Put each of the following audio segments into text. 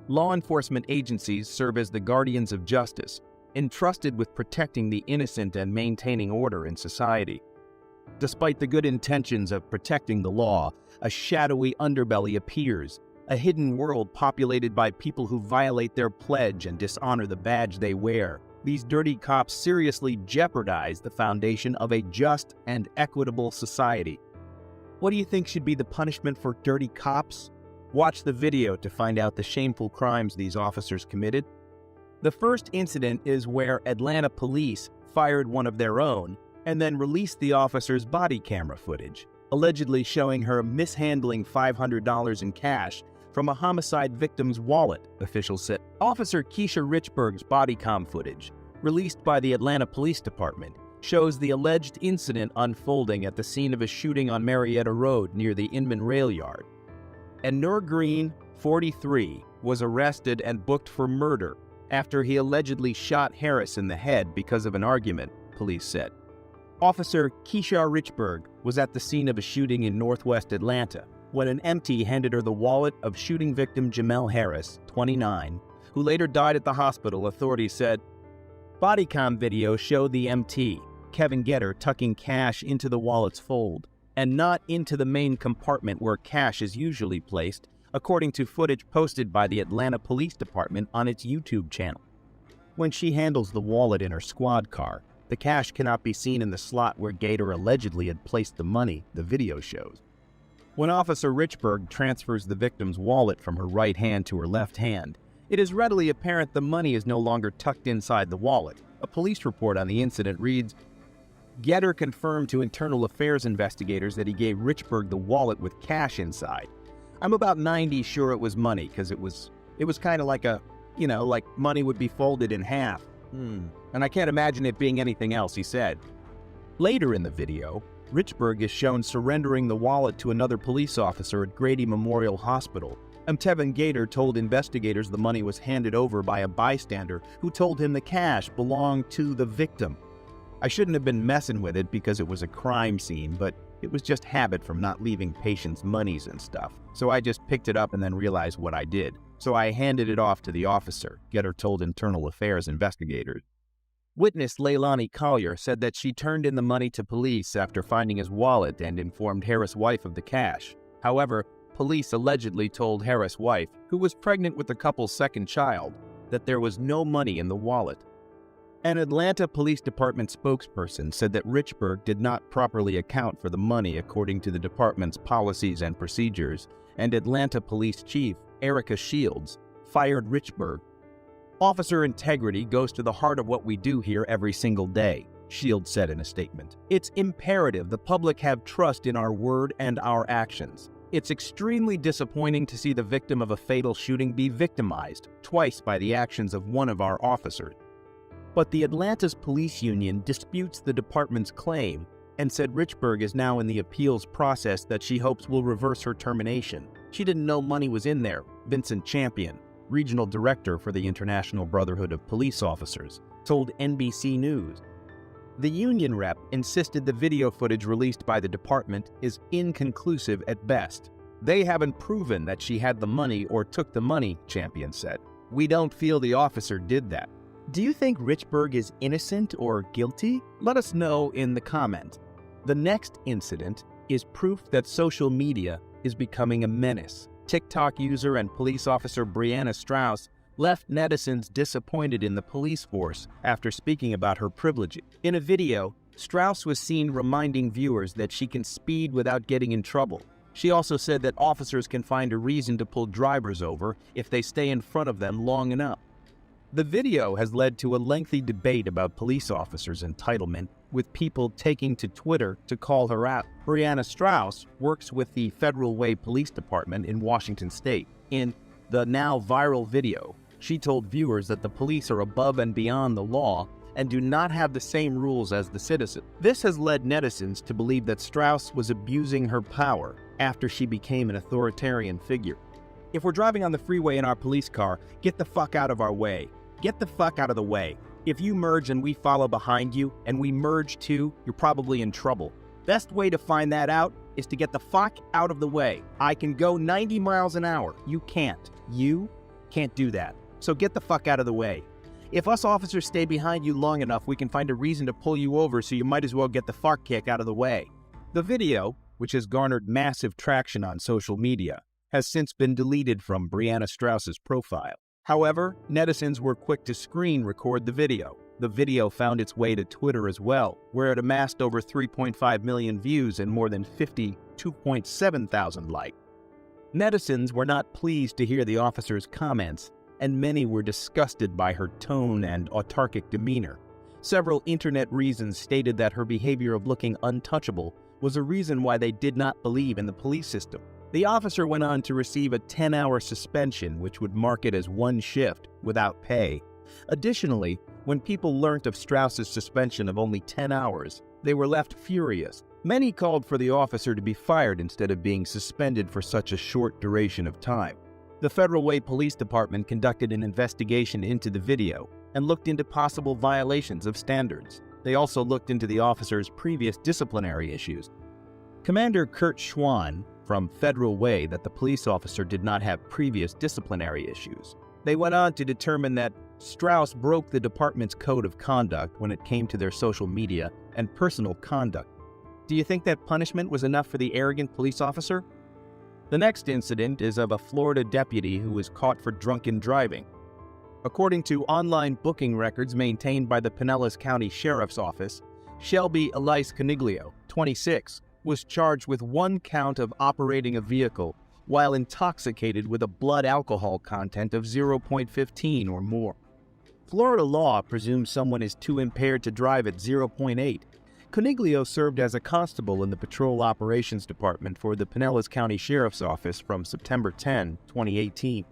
Law enforcement agencies serve as the guardians of justice, entrusted with protecting the innocent and maintaining order in society. Despite the good intentions of protecting the law, a shadowy underbelly appears, a hidden world populated by people who violate their pledge and dishonor the badge they wear. These dirty cops seriously jeopardize the foundation of a just and equitable society. What do you think should be the punishment for dirty cops? Watch the video to find out the shameful crimes these officers committed. The first incident is where Atlanta police fired one of their own and then released the officer's body camera footage, allegedly showing her mishandling $500 in cash from a homicide victim's wallet, officials said. Officer Keisha Richburg's body cam footage, released by the Atlanta Police Department, shows the alleged incident unfolding at the scene of a shooting on Marietta Road near the Inman Rail Yard. And Nur Green, 43, was arrested and booked for murder after he allegedly shot Harris in the head because of an argument, police said. Officer Keisha Richburg was at the scene of a shooting in northwest Atlanta when an EMT handed her the wallet of shooting victim Jamel Harris, 29, who later died at the hospital, authorities said. Bodycam video showed the EMT, Kevin Getter, tucking cash into the wallet's fold and not into the main compartment where cash is usually placed, according to footage posted by the Atlanta Police Department on its YouTube channel. When she handles the wallet in her squad car, the cash cannot be seen in the slot where Gator allegedly had placed the money, the video shows. When Officer Richburg transfers the victim's wallet from her right hand to her left hand, it is readily apparent the money is no longer tucked inside the wallet. A police report on the incident reads, Getter confirmed to internal affairs investigators that he gave Richburg the wallet with cash inside. I'm about 90 sure it was money, because it was kind of like like money would be folded in half. And I can't imagine it being anything else, he said. Later in the video, Richburg is shown surrendering the wallet to another police officer at Grady Memorial Hospital. Tevin Gator told investigators the money was handed over by a bystander who told him the cash belonged to the victim. I shouldn't have been messing with it because it was a crime scene, but it was just habit from not leaving patients' monies and stuff. So I just picked it up and then realized what I did. So I handed it off to the officer, Getter told internal affairs investigators. Witness Leilani Collier said that she turned in the money to police after finding his wallet and informed Harris' wife of the cash. However, police allegedly told Harris' wife, who was pregnant with the couple's second child, that there was no money in the wallet. An Atlanta Police Department spokesperson said that Richburg did not properly account for the money according to the department's policies and procedures, and Atlanta Police Chief Erica Shields fired Richburg. Officer integrity goes to the heart of what we do here every single day, Shields said in a statement. It's imperative the public have trust in our word and our actions. It's extremely disappointing to see the victim of a fatal shooting be victimized twice by the actions of one of our officers. But the Atlanta's police union disputes the department's claim and said Richburg is now in the appeals process that she hopes will reverse her termination. She didn't know money was in there, Vincent Champion, regional director for the International Brotherhood of Police Officers, told NBC News. The union rep insisted the video footage released by the department is inconclusive at best. They haven't proven that she had the money or took the money, Champion said. We don't feel the officer did that. Do you think Richburg is innocent or guilty? Let us know in the comment. The next incident is proof that social media is becoming a menace. TikTok user and police officer Brianna Strauss left netizens disappointed in the police force after speaking about her privileges. In a video, Strauss was seen reminding viewers that she can speed without getting in trouble. She also said that officers can find a reason to pull drivers over if they stay in front of them long enough. The video has led to a lengthy debate about police officers' entitlement, with people taking to Twitter to call her out. Brianna Strauss works with the Federal Way Police Department in Washington State. In the now viral video, she told viewers that the police are above and beyond the law and do not have the same rules as the citizen. This has led netizens to believe that Strauss was abusing her power after she became an authoritarian figure. If we're driving on the freeway in our police car, get the fuck out of our way. Get the fuck out of the way. If you merge and we follow behind you, and we merge too, you're probably in trouble. Best way to find that out is to get the fuck out of the way. I can go 90 miles an hour. You can't. You Can't do that. So get the fuck out of the way. If us officers stay behind you long enough, we can find a reason to pull you over, so you might as well get the fart kick out of the way. The video, which has garnered massive traction on social media, has since been deleted from Brianna Strauss's profile. However, netizens were quick to screen record the video. The video found its way to Twitter as well, where it amassed over 3.5 million views and more than 52.7 thousand likes. Netizens were not pleased to hear the officer's comments, and many were disgusted by her tone and autarkic demeanor. Several internet reasons stated that her behavior of looking untouchable was a reason why they did not believe in the police system. The officer went on to receive a 10-hour suspension, which would mark it as one shift without pay. Additionally, when people learnt of Strauss's suspension of only 10 hours, they were left furious. Many called for the officer to be fired instead of being suspended for such a short duration of time. The Federal Way Police Department conducted an investigation into the video and looked into possible violations of standards. They also looked into the officer's previous disciplinary issues. Commander Kurt Schwann from Federal Way that the police officer did not have previous disciplinary issues. They went on to determine that Strauss broke the department's code of conduct when it came to their social media and personal conduct. Do you think that punishment was enough for the arrogant police officer? The next incident is of a Florida deputy who was caught for drunken driving. According to online booking records maintained by the Pinellas County Sheriff's Office, Shelby Elise Coniglio, 26, was charged with one count of operating a vehicle while intoxicated with a blood alcohol content of 0.15 or more. Florida law presumes someone is too impaired to drive at 0.8. Coniglio served as a constable in the Patrol Operations Department for the Pinellas County Sheriff's Office from September 10, 2018.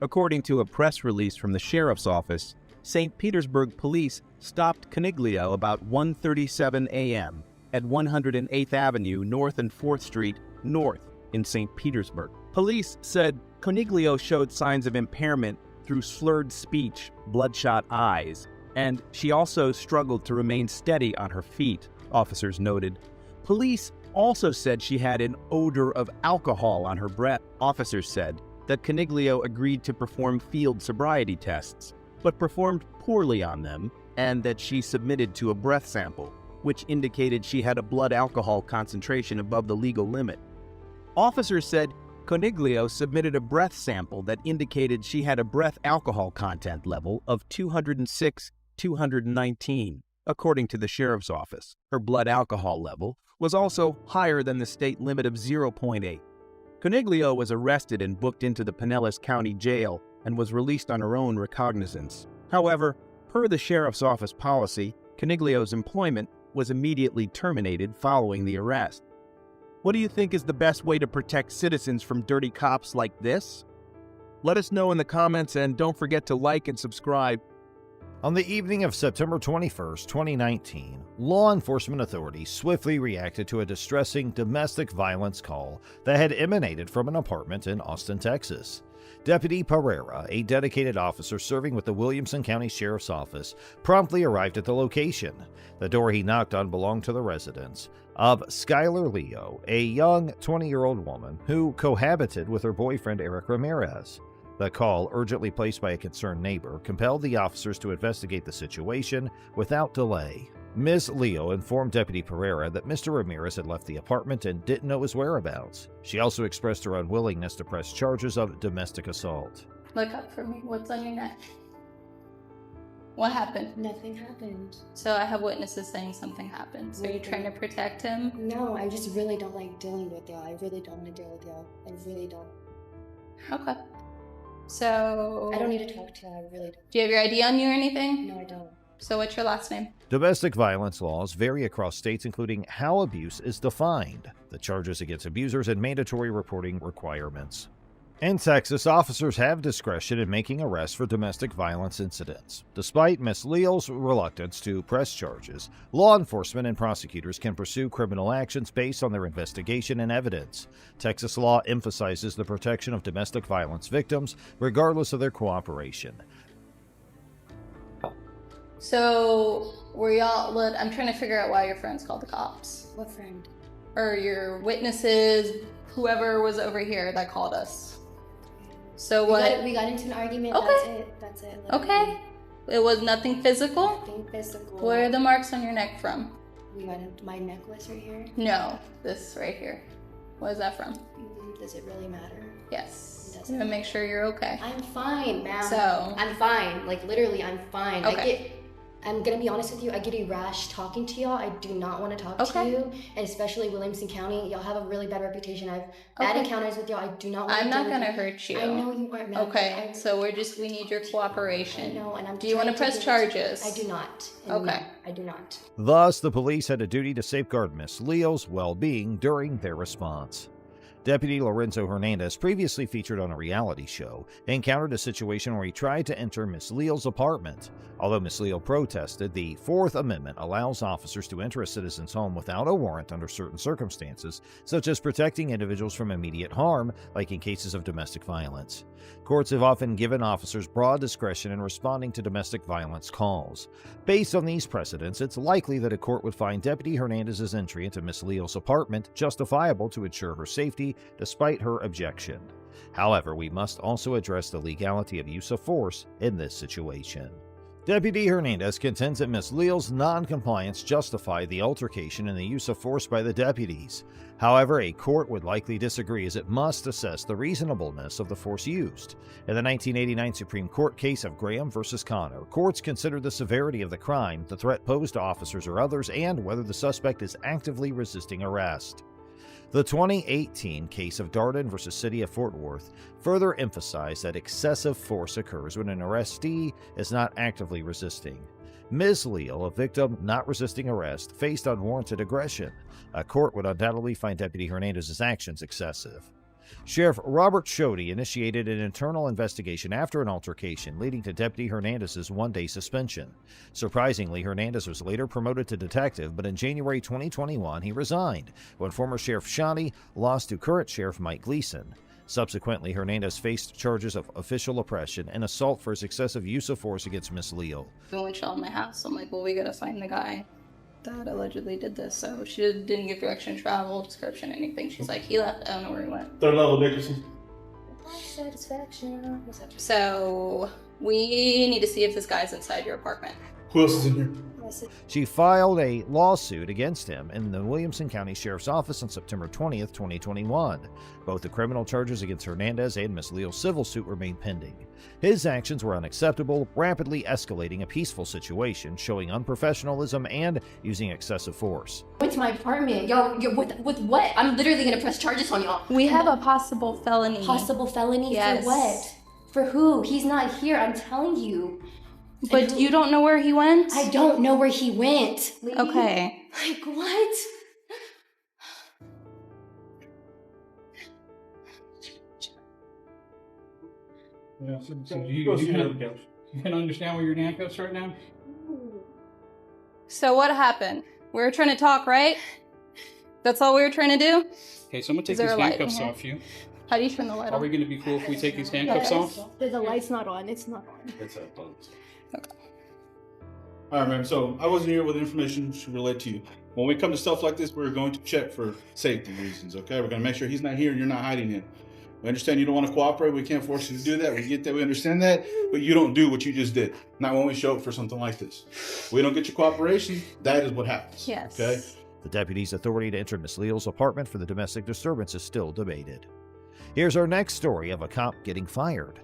According to a press release from the Sheriff's Office, St. Petersburg Police stopped Coniglio about 1:37 a.m. at 108th Avenue North and 4th Street North in St. Petersburg. Police said Coniglio showed signs of impairment through slurred speech, bloodshot eyes, and she also struggled to remain steady on her feet, officers noted. Police also said she had an odor of alcohol on her breath. Officers said that Coniglio agreed to perform field sobriety tests, but performed poorly on them, and that she submitted to a breath sample, which indicated she had a blood alcohol concentration above the legal limit. Officers said Coniglio submitted a breath sample that indicated she had a breath alcohol content level of 206/219, according to the Sheriff's Office. Her blood alcohol level was also higher than the state limit of 0.8. Coniglio was arrested and booked into the Pinellas County Jail and was released on her own recognizance. However, per the Sheriff's Office policy, Coniglio's employment was immediately terminated following the arrest. What do you think is the best way to protect citizens from dirty cops like this? Let us know in the comments, and don't forget to like and subscribe. On the evening of September 21st, 2019, law enforcement authorities swiftly reacted to a distressing domestic violence call that had emanated from an apartment in Austin, Texas. Deputy Pereira, a dedicated officer serving with the Williamson County Sheriff's Office, promptly arrived at the location. The door he knocked on belonged to the residence of Skylar Leo, a young 20-year-old woman who cohabited with her boyfriend Eric Ramirez. The call, urgently placed by a concerned neighbor, compelled the officers to investigate the situation without delay. Ms. Leo informed Deputy Pereira that Mr. Ramirez had left the apartment and didn't know his whereabouts. She also expressed her unwillingness to press charges of domestic assault. Look up for me. What's on your neck? What happened? Nothing happened. So I have witnesses saying something happened. So you're trying to protect him? No, I just really don't like dealing with y'all. I really don't want to deal with y'all. I really don't. Okay. So... I don't need to talk to y'all. I really don't. Do you have your ID on you or anything? No, I don't. So what's your last name? Domestic violence laws vary across states, including how abuse is defined, the charges against abusers, and mandatory reporting requirements. In Texas, officers have discretion in making arrests for domestic violence incidents. Despite Ms. Leo's reluctance to press charges, law enforcement and prosecutors can pursue criminal actions based on their investigation and evidence. Texas law emphasizes the protection of domestic violence victims, regardless of their cooperation. So, were y'all... I'm trying to figure out why your friends called the cops. What friend? Or your witnesses, whoever was over here that called us. So what? We got into an argument. Okay. That's it. Okay. It was nothing physical? Nothing physical. Where are the marks on your neck from? We got into my necklace right here. No, this right here. What is that from? Does it really matter? Yes. It I'm doesn't. gonna make sure you're okay. I'm fine, ma'am. So. I'm fine. Like, literally, I'm fine. Okay. I'm gonna be honest with you, I get a rash talking to y'all. I do not want to talk to you, and especially Williamson County. Y'all have a really bad reputation. I've bad encounters with y'all. I do not want to I'm not gonna hurt you. I know you aren't, ma'am. Okay, so we need your cooperation. I know, and Do you want to press charges? I do not. Okay. No, I do not. Thus, the police had a duty to safeguard Miss Leal's well-being during their response. Deputy Lorenzo Hernandez, previously featured on a reality show, encountered a situation where he tried to enter Miss Leal's apartment. Although Miss Leal protested, the Fourth Amendment allows officers to enter a citizen's home without a warrant under certain circumstances, such as protecting individuals from immediate harm, like in cases of domestic violence. Courts have often given officers broad discretion in responding to domestic violence calls. Based on these precedents, it's likely that a court would find Deputy Hernandez's entry into Miss Leal's apartment justifiable to ensure her safety, despite her objection. However, we must also address the legality of use of force in this situation. Deputy Hernandez contends that Miss Leal's non-compliance justified the altercation and the use of force by the deputies. However, a court would likely disagree, as it must assess the reasonableness of the force used. In the 1989 Supreme Court case of Graham v. Connor, courts considered the severity of the crime, the threat posed to officers or others, and whether the suspect is actively resisting arrest. The 2018 case of Darden v. City of Fort Worth further emphasized that excessive force occurs when an arrestee is not actively resisting. Ms. Leal, a victim not resisting arrest, faced unwarranted aggression. A court would undoubtedly find Deputy Hernandez's actions excessive. Sheriff Robert Shodey initiated an internal investigation after an altercation, leading to Deputy Hernandez's one-day suspension. Surprisingly, Hernandez was later promoted to detective, but in January 2021 he resigned when former Sheriff Shodey lost to current Sheriff Mike Gleason. Subsequently, Hernandez faced charges of official oppression and assault for his excessive use of force against Miss Leal. When we shot my house, I'm like, well, we gotta find the guy that allegedly did this. So she didn't give direction, travel, description, anything. She's like, he left, I don't know where he went. Third level Dickerson. Satisfaction. What's up? So we need to see if this guy's inside your apartment. Who else is in here? She filed a lawsuit against him in the Williamson County Sheriff's Office on September 20th, 2021. Both the criminal charges against Hernandez and Miss Leal's civil suit remain pending. His actions were unacceptable, rapidly escalating a peaceful situation, showing unprofessionalism and using excessive force. Went to my apartment. Yo, with what? I'm literally gonna press charges on y'all. We have a possible felony. Possible felony? Yes. For what? For who? He's not here, I'm telling you. But you don't know where he went? I don't know where he went. Lady. Okay. Like, what? Yeah, so you can understand where you're in handcuffs right now? So what happened? We were trying to talk, right? That's all we were trying to do? Okay, so I'm gonna take Is there these a light in handcuffs here? off you. How do you turn the light Are we on? gonna be cool if we take these handcuffs off? The light's not on. It's not on. It's up. All right, man. So I wasn't here with information to relate to you. When we come to stuff like this, we're going to check for safety reasons, okay? We're going to make sure he's not here and you're not hiding him. We understand you don't want to cooperate. We can't force you to do that. We get that. We understand that. But you don't do what you just did. Not when we show up for something like this. We don't get your cooperation. That is what happens. Yes. Okay? The deputy's authority to enter Miss Leal's apartment for the domestic disturbance is still debated. Here's our next story of a cop getting fired.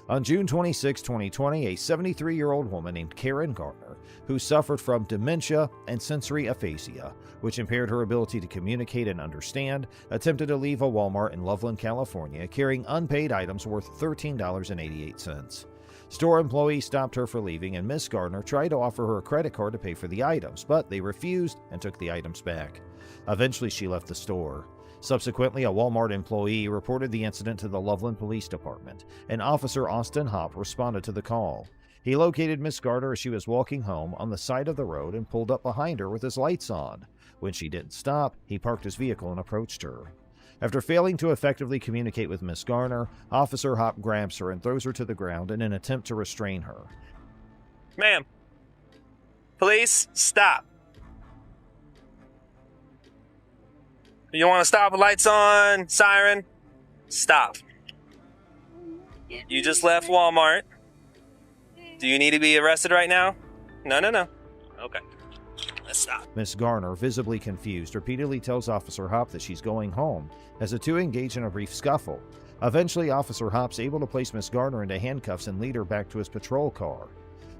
On June 26, 2020, a 73-year-old woman named Karen Gardner, who suffered from dementia and sensory aphasia, which impaired her ability to communicate and understand, attempted to leave a Walmart in Loveland, California, carrying unpaid items worth $13.88. Store employees stopped her for leaving, and Miss Gardner tried to offer her a credit card to pay for the items, but they refused and took the items back. Eventually, she left the store. Subsequently, a Walmart employee reported the incident to the Loveland Police Department, and Officer Austin Hopp responded to the call. He located Miss Gardner as she was walking home on the side of the road and pulled up behind her with his lights on. When she didn't stop, he parked his vehicle and approached her. After failing to effectively communicate with Miss Gardner, Officer Hopp grabs her and throws her to the ground in an attempt to restrain her. Ma'am, police, stop. You want to stop? Lights on, siren, stop. You just left Walmart. Do you need to be arrested right now? No. Okay. Let's stop. Miss Garner, visibly confused, repeatedly tells Officer Hop that she's going home, as the two engage in a brief scuffle. Eventually, Officer Hop's able to place Miss Garner into handcuffs and lead her back to his patrol car.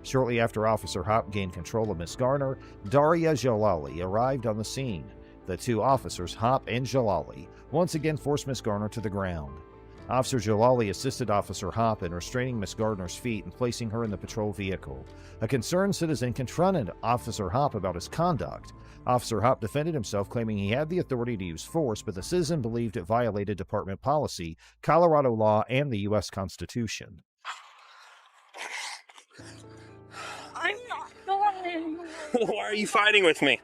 Shortly after Officer Hop gained control of Miss Garner, Daria Jalali arrived on the scene. The two officers, Hop and Jalali, once again forced Miss Garner to the ground. Officer Jalali assisted Officer Hop in restraining Miss Garner's feet and placing her in the patrol vehicle. A concerned citizen confronted Officer Hop about his conduct. Officer Hop defended himself, claiming he had the authority to use force, but the citizen believed it violated department policy, Colorado law, and the U.S. Constitution. I'm not going anymore. Why are you fighting with me?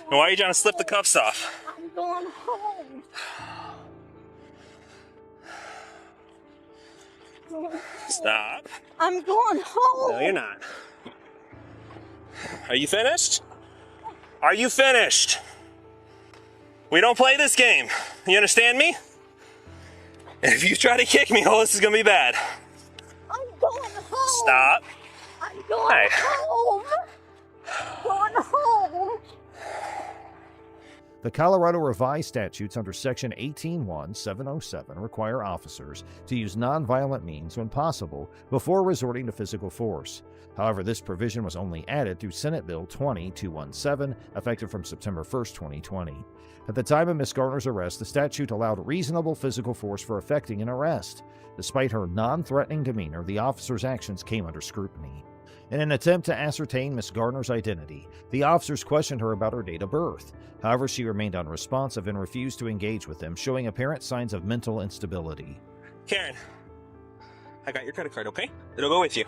And why are you trying to slip the cuffs off? I'm going home. Stop. I'm going home. No, you're not. Are you finished? Are you finished? We don't play this game. You understand me? And if you try to kick me, oh, this is gonna be bad. I'm going home. Stop. I'm going home. Going home. The Colorado revised statutes under Section 18.1.707 require officers to use nonviolent means when possible before resorting to physical force. However, this provision was only added through Senate Bill 20-217, effective from September 1, 2020. At the time of Miss Garner's arrest, the statute allowed reasonable physical force for effecting an arrest. Despite her non-threatening demeanor, the officer's actions came under scrutiny. In an attempt to ascertain Miss Garner's identity, the officers questioned her about her date of birth. However, she remained unresponsive and refused to engage with them, showing apparent signs of mental instability. Karen, I got your credit card, okay? It'll go with you.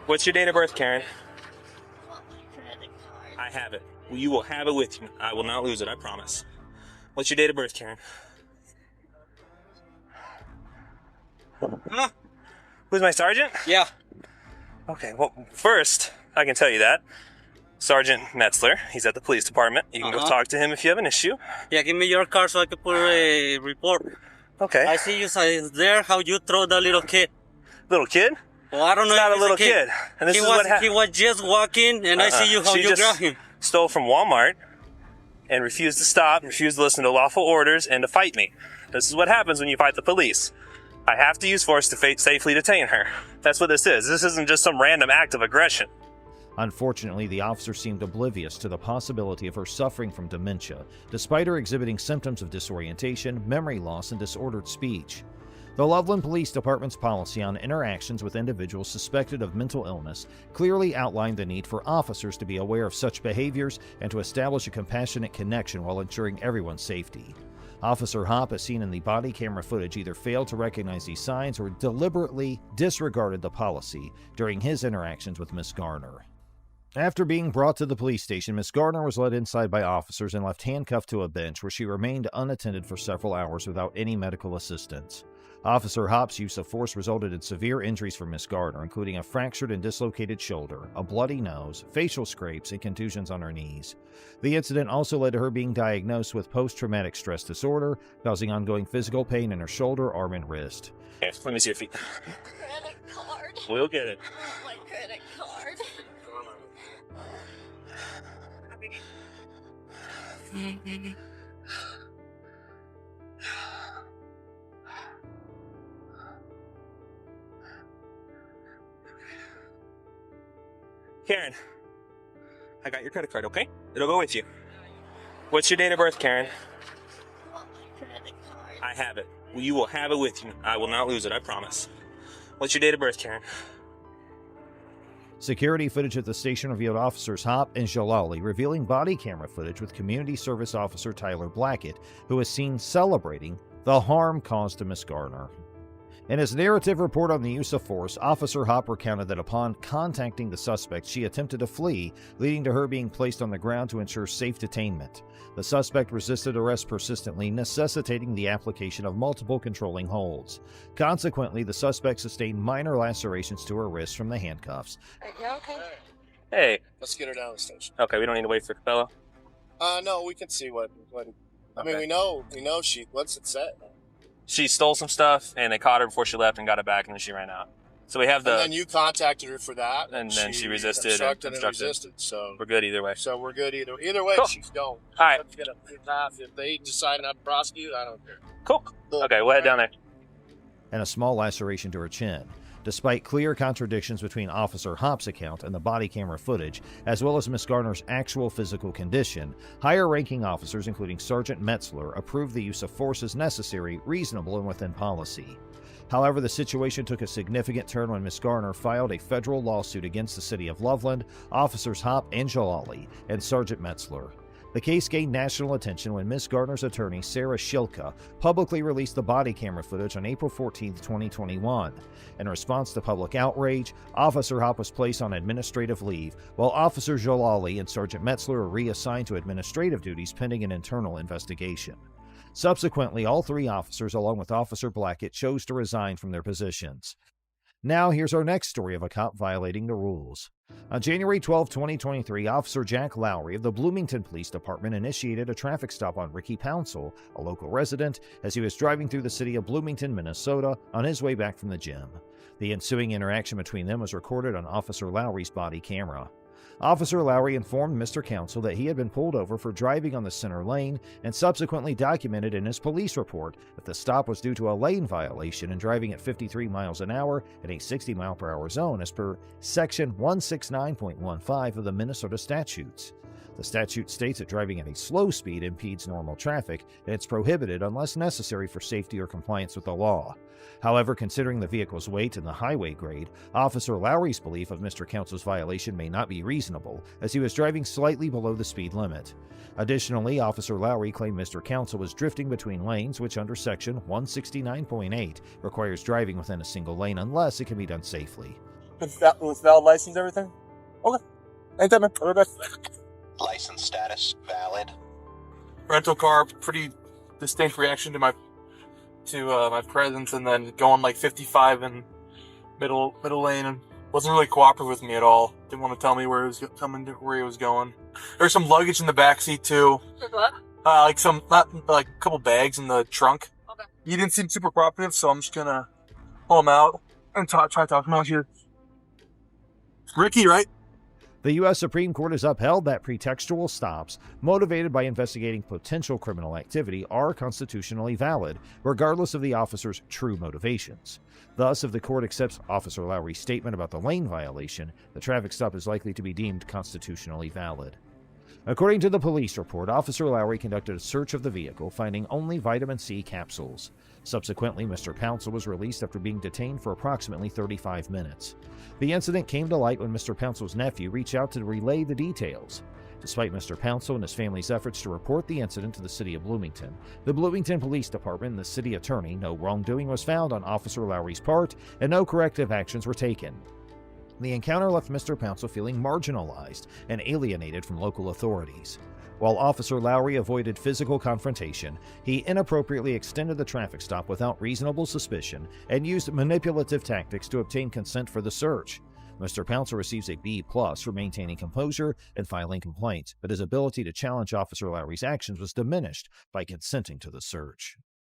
What's your date of birth, Karen? I have it. You will have it with you. I will not lose it, I promise. What's your date of birth, Karen? Huh? Who's my sergeant? Yeah. Okay, well, first, I can tell you that. Sergeant Metzler, he's at the police department. You can go talk to him if you have an issue. Yeah, give me your card so I can put a report. Okay. I see you there, how you throw the little kid. Little kid? Well, I don't know. He's not a little kid. And this is what happened. He was just walking, and I see you how you grab him. Stole from Walmart and refused to stop, refused to listen to lawful orders, and to fight me. This is what happens when you fight the police. I have to use force to safely detain her. That's what this is. This isn't just some random act of aggression. Unfortunately, the officer seemed oblivious to the possibility of her suffering from dementia, despite her exhibiting symptoms of disorientation, memory loss, and disordered speech. The Loveland Police Department's policy on interactions with individuals suspected of mental illness clearly outlined the need for officers to be aware of such behaviors and to establish a compassionate connection while ensuring everyone's safety. Officer Hop, as seen in the body camera footage, either failed to recognize these signs or deliberately disregarded the policy during his interactions with Miss Garner. After being brought to the police station, Miss Garner was led inside by officers and left handcuffed to a bench where she remained unattended for several hours without any medical assistance. Officer Hop's use of force resulted in severe injuries for Miss Garner, including a fractured and dislocated shoulder, a bloody nose, facial scrapes, and contusions on her knees. The incident also led to her being diagnosed with post-traumatic stress disorder, causing ongoing physical pain in her shoulder, arm, and wrist. Here, let me see your feet. Credit card. We'll get it. Oh, my credit card. Karen, I got your credit card, okay? It'll go with you. What's your date of birth, Karen? Oh, my credit card. I have it. You will have it with you. I will not lose it, I promise. What's your date of birth, Karen? Security footage at the station revealed officers Hop and Jalali revealing body camera footage with community service officer Tyler Blackett, who was seen celebrating the harm caused to Miss Garner. In his narrative report on the use of force, Officer Hop recounted that upon contacting the suspect, she attempted to flee, leading to her being placed on the ground to ensure safe detainment. The suspect resisted arrest persistently, necessitating the application of multiple controlling holds. Consequently, the suspect sustained minor lacerations to her wrists from the handcuffs. You okay? Hey. Let's get her down the station. Okay, we don't need to wait for Capella. No, we can see what. I mean, we know she. What's it set? She stole some stuff, and they caught her before she left and got it back, and then she ran out. So we have the... And then you contacted her for that. And then she resisted. Obstructed and resisted. So we're good either way. So we're good either way. Cool. She's going. All right. Let's get a path. If they decide not to prosecute, I don't care. Cool. Okay, we'll head down there. And a small laceration to her chin. Despite clear contradictions between Officer Hopp's account and the body camera footage, as well as Miss Garner's actual physical condition, higher-ranking officers, including Sergeant Metzler, approved the use of force as necessary, reasonable, and within policy. However, the situation took a significant turn when Miss Garner filed a federal lawsuit against the city of Loveland, Officers Hopp and Jalali, and Sergeant Metzler. The case gained national attention when Miss Garner's attorney, Sarah Shilka, publicly released the body camera footage on April 14, 2021. In response to public outrage, Officer Hopp was placed on administrative leave, while Officer Jalali and Sergeant Metzler were reassigned to administrative duties pending an internal investigation. Subsequently, all three officers, along with Officer Blackett, chose to resign from their positions. Now, here's our next story of a cop violating the rules. On January 12, 2023, Officer Jack Lowry of the Bloomington Police Department initiated a traffic stop on Ricky Pouncil, a local resident, as he was driving through the city of Bloomington, Minnesota, on his way back from the gym. The ensuing interaction between them was recorded on Officer Lowry's body camera. Officer Lowry informed Mr. Council that he had been pulled over for driving on the center lane and subsequently documented in his police report that the stop was due to a lane violation and driving at 53 miles an hour in a 60-mile-per-hour zone as per Section 169.15 of the Minnesota statutes. The statute states that driving at a slow speed impedes normal traffic and it's prohibited unless necessary for safety or compliance with the law. However, considering the vehicle's weight and the highway grade, Officer Lowry's belief of Mr. Council's violation may not be reasonable, as he was driving slightly below the speed limit. Additionally, Officer Lowry claimed Mr. Council was drifting between lanes, which under Section 169.8 requires driving within a single lane unless it can be done safely. With valid license, everything? Okay. Anytime, man. All right, License status valid. Rental car, pretty distinct reaction to my presence, and then going like 55 in middle lane, and wasn't really cooperative with me at all. Didn't want to tell me where he was coming, where he was going. There's some luggage in the back seat too. What? Like a couple bags in the trunk. Okay. He didn't seem super cooperative, so I'm just gonna pull him out and try to talk him out here. Ricky, right? The U.S. Supreme Court has upheld that pretextual stops, motivated by investigating potential criminal activity, are constitutionally valid, regardless of the officer's true motivations. Thus, if the court accepts Officer Lowry's statement about the lane violation, the traffic stop is likely to be deemed constitutionally valid. According to the police report, Officer Lowry conducted a search of the vehicle, finding only vitamin C capsules. Subsequently, Mr. Pouncil was released after being detained for approximately 35 minutes. The incident came to light when Mr. Pouncil's nephew reached out to relay the details. Despite Mr. Pouncil and his family's efforts to report the incident to the city of Bloomington, the Bloomington Police Department and the city attorney, no wrongdoing was found on Officer Lowry's part and no corrective actions were taken. The encounter left Mr. Pouncil feeling marginalized and alienated from local authorities. While Officer Lowry avoided physical confrontation, he inappropriately extended the traffic stop without reasonable suspicion and used manipulative tactics to obtain consent for the search. Mr. Pouncil receives a B+ for maintaining composure and filing complaints, but his ability to challenge Officer Lowry's actions was diminished by consenting to the search.